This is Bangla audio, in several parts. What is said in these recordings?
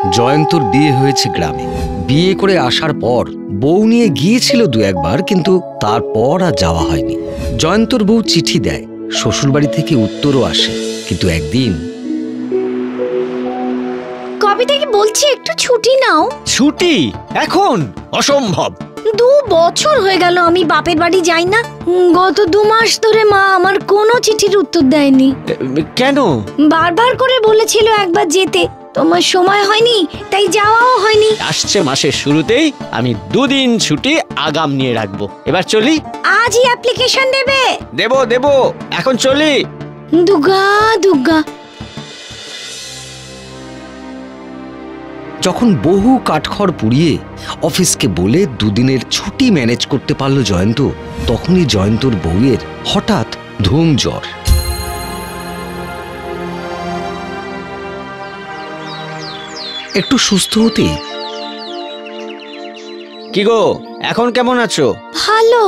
জয়ন্তর বিয়ে হয়েছে গ্রামে। বিয়ে করে আসার পর বউ নিয়ে গিয়েছিল দু একবার, কিন্তু তারপর আর যাওয়া হয়নি। জয়ন্তর বউ চিঠি দেয়, শ্বশুরবাড়ি থেকে উত্তরও আসে, কিন্তু একদিন কবে থেকে বলছি একটু ছুটি নাও। ছুটি এখন অসম্ভব। 2 বছর হয়ে গেল আমি বাপের বাড়ি যাই না। গত 2 মাস ধরে মা আমার কোনো চিঠির উত্তর দেয়নি। কেন? বারবার করে বলেছিল একবার যেতে, তোমার সময় হয়নি, তাই যাওয়াও হয়নি। আসছে মাসের শুরুতেই আমি 2 দিন ছুটি আগাম নিয়ে রাখবো। এবার চলি। আজই অ্যাপ্লিকেশন দেবে? দেব, এখন চলি। দুর্গা দুর্গা। যখন বহু কাঠখড় পুড়িয়ে অফিসকে বলে 2 দিনের ছুটি ম্যানেজ করতে পারল জয়ন্ত, তখনই জয়ন্তর বউয়ের হঠাৎ ধুম জ্বর। একটু সুস্থ হতেই, কি গো, এখন কেমন আছো? ভালো।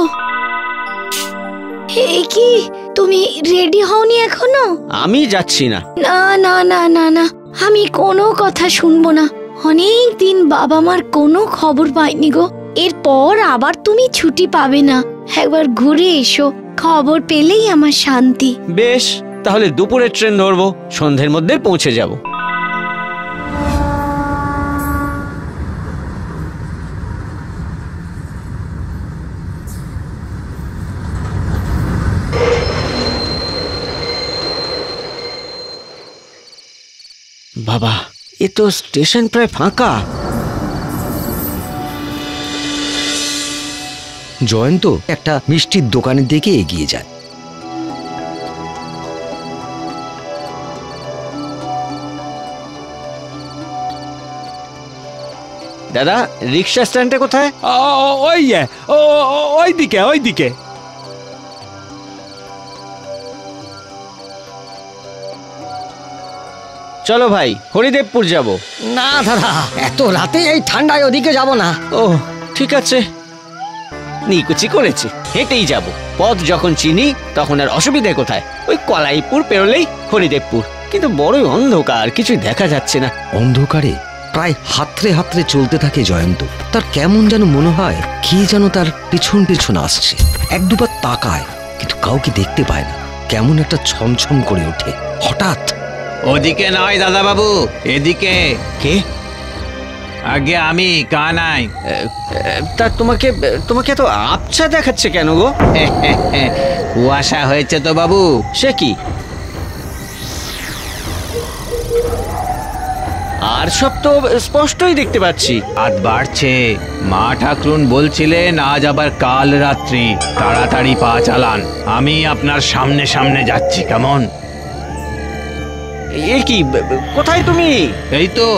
কি তুমি রেডি হওনি এখনো? আমি যাচ্ছি না। না না না না না, আমি কোনো কথা শুনবো না। অনেক দিন বাবা মার কোনো খবর পাইনি গো। এরপর আবার তুমি ছুটি পাবে না। একবার ঘুরে এসো, খবর পেলেই আমার শান্তি। বেশ, তাহলে দুপুরের ট্রেন ধরবো, সন্ধ্যের মধ্যে পৌঁছে যাব। বাবা, এ তো স্টেশন প্রায় ফাঁকা। জয়ন্ত একটা মিষ্টির দোকানের দিকে এগিয়ে যায়। দাদা, রিক্সা স্ট্যান্ডটা কোথায়? ওইদিকে। চলো ভাই, হরিদেবপুর যাব। না দাদা, এত রাতে এই ঠান্ডায় ওদিকে যাব না। ও ঠিক আছে, নিকুচি করেছি, হেঁটেই যাব। পথ যখন চিনি তখন আর অসুবিধে কোথায়? ওই কলাইপুর পেরোলেই হরিদেবপুর। কিন্তু বড়ই অন্ধকার, কিছুই দেখা যাচ্ছে না। অন্ধকারে প্রায় হাতড়ে হাতড়ে চলতে থাকে জয়ন্ত। তার কেমন যেন মনে হয় কি যেন তার পিছন পিছন আসছে। 1-2 বার তাকায়, কিন্তু কাউকে দেখতে পায় না। কেমন একটা ছমছম করে ওঠে। হঠাৎ, ওদিকে নয় দাদা বাবু, এদিকে। কে? আগে আমি কানাই। তা তোমাকে এত আবছা দেখাচ্ছে কেন গো? কুয়াশা হয়েছে তো বাবু। সে কি? আর সব তো স্পষ্টই দেখতে পাচ্ছি। রাত বাড়ছে, মা ঠাকুরুন বলছিলেন আজ আবার কাল রাত্রি, তাড়াতাড়ি পা চালান। আমি আপনার সামনে সামনে যাচ্ছি, কেমন? এ কি, কোথায় তুমি? এই তো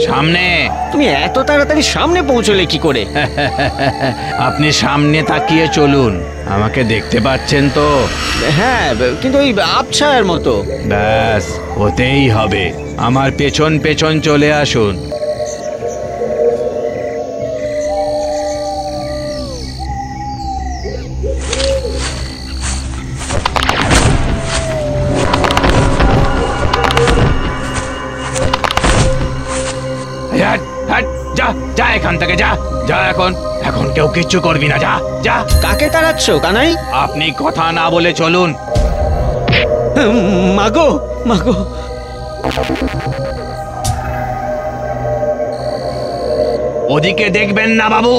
সামনে। তুমি এত তাড়াতাড়ি সামনে পৌঁছলে কি করে? আপনি সামনে তাকিয়ে চলুন, আমাকে দেখতে পাচ্ছেন তো? হ্যাঁ, কিন্তু ওই আবছায়ার মতো। ব্যাস, হতেই হবে। আমার পেছন পেছন চলে আসুন। যা এখান থেকে, যা এখন কেউ কিচ্ছু করবি না, যা। কাকে তাড়াচ্ছ কানাই? আপনি কথা না বলে চলুন। মাগো। ওদিকে দেখবেন না বাবু।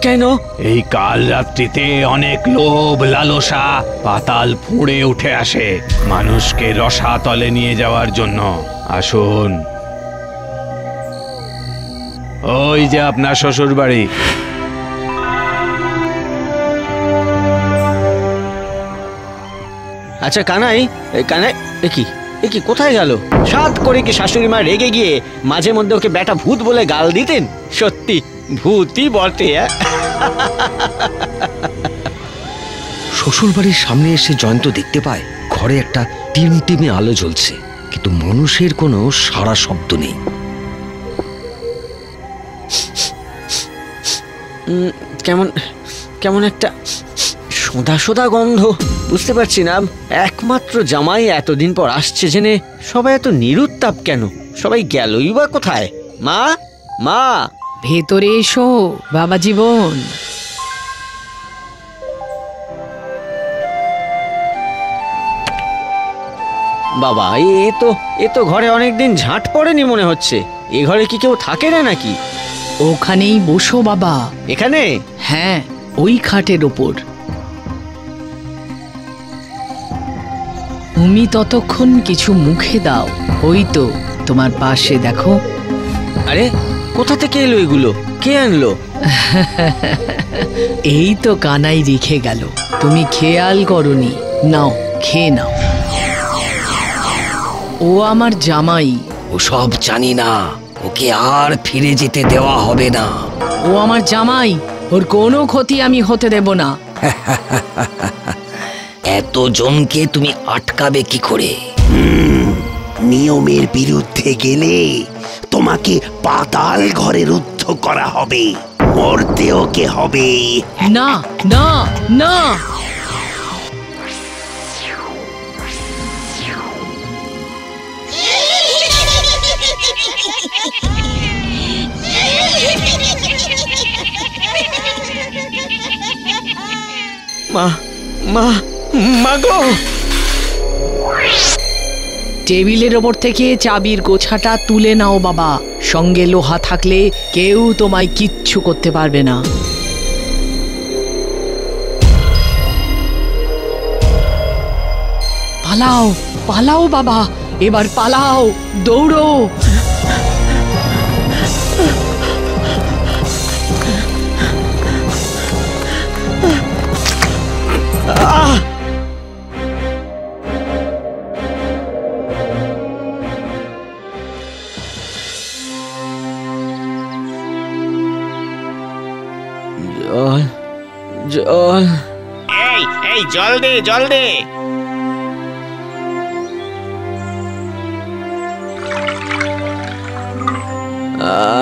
কেন? এই কাল রাত্রিতে অনেক লোভ লালসা পাতাল ফুঁড়ে উঠে আসে মানুষকে রসাতলে নিয়ে যাওয়ার জন্য। আসুন, ওই যে আপনার শ্বশুর বাড়ি। আচ্ছা কানাই, এ কি কোথায় গেল? সাত করে কি শাশুড়ি মা রেগে গিয়ে মাঝে মধ্যে ওকে বেটা ভূত বলে গাল দিতেন? সত্যি ভূতই বটে। শ্বশুর বাড়ির সামনে এসে জয়ন্ত দেখতে পায় ঘরে একটা টিমটিমে আলো জ্বলছে, কিন্তু মানুষের কোনো সাড়া শব্দ নেই। কেমন একটা সোঁদা সোঁদা গন্ধ। বুঝতে পারছি না একমাত্র জামাই এতদিন পর আসছে জেনে সবাই এত নিরুত্তাপ কেন? সবাই গেলই বা কোথায়? মা, মা, ভেতরে এসো বাবা জীবন। বাবা, এ তো ঘরে অনেকদিন ঝাঁট পড়েনি মনে হচ্ছে। এ ঘরে কি কেউ থাকে না নাকি? ওখানেই বসো বাবা। এখানে? হ্যাঁ, ওই খাটের ওপর। তুমি ততক্ষণ কিছু মুখে দাও। ওই তো তোমার পাশে দেখো। আরে, কোথা থেকে এলো এগুলো? কে আনলো? এই তো কানাই রেখে গেল, তুমি খেয়াল করনি। নাও, খেয়ে নাও। ও আমার জামাই। ও সব জানি না, ওকে আর ফিরে যেতে দেওয়া হবে না। ও আমার জামাই, ওর কোনো ক্ষতি আমি হতে দেব না। এত জনকে তুমি আটকাবে কি করে? নিয়মের বিরুদ্ধে গেলে তোমাকে পাতাল ঘরে রুদ্ধ করা হবে, মরতে ওকে হবে। না না না, মা, মা, মা গো! টেবিলের ওপর থেকে চাবির গোছাটা তুলে নাও বাবা। সঙ্গে লোহা থাকলে কেউ তোমায় কিচ্ছু করতে পারবে না। পালাও পালাও বাবা, এবার পালাও, দৌড়ো। জল, জল। এই জল দে, জল দে।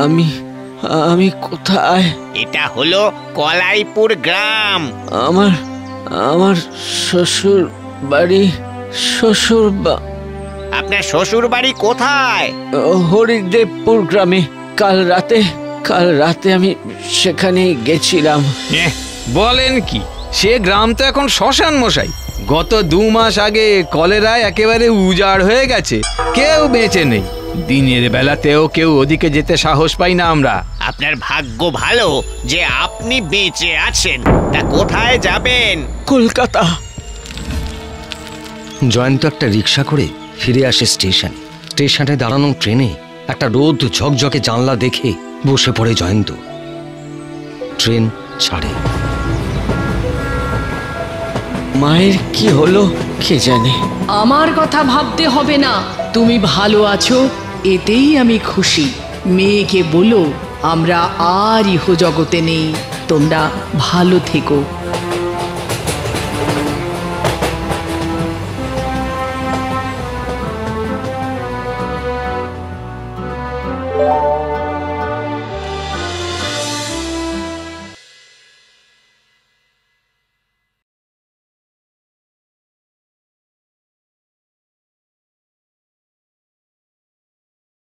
আমি আমি কোথায়? এটা হলো কলাইপুর গ্রাম। আমার আমার শ্বশুর বাড়ি। আপনার শ্বশুর বাড়ি কোথায়? হরিদেবপুর গ্রামে। কাল রাতে আমি সেখানে গেছিলাম। বলেন কি, সে গ্রাম তো এখন শ্মশান মশাই। গত 2 মাস আগে কলেরায় একেবারে উজাড় হয়ে গেছে, কেউ বেঁচে নেই। দিনের বেলাতেও কেউ ওদিকে যেতে সাহস পাই না আমরা। আপনার ভাগ্য ভালো যে আপনি বেঁচে আছেন। তা কোথায় যাবেন? কলকাতা। জয়ন্ত একটা রিক্সা করে ফিরে আসে স্টেশনে দাঁড়ানো ট্রেনে একটা রোদ ঝকঝকে জানলা দেখে বসে পড়ে জয়ন্ত। ট্রেন ছাড়ে। মায়ের কি হলো কে জানে। আমার কথা ভাবতে হবে না, তুমি ভালো আছো, এতেই আমি খুশি। মেয়েকে বলো আমরা আর ইহজগতে নেই, তোমরা ভালো থেকো।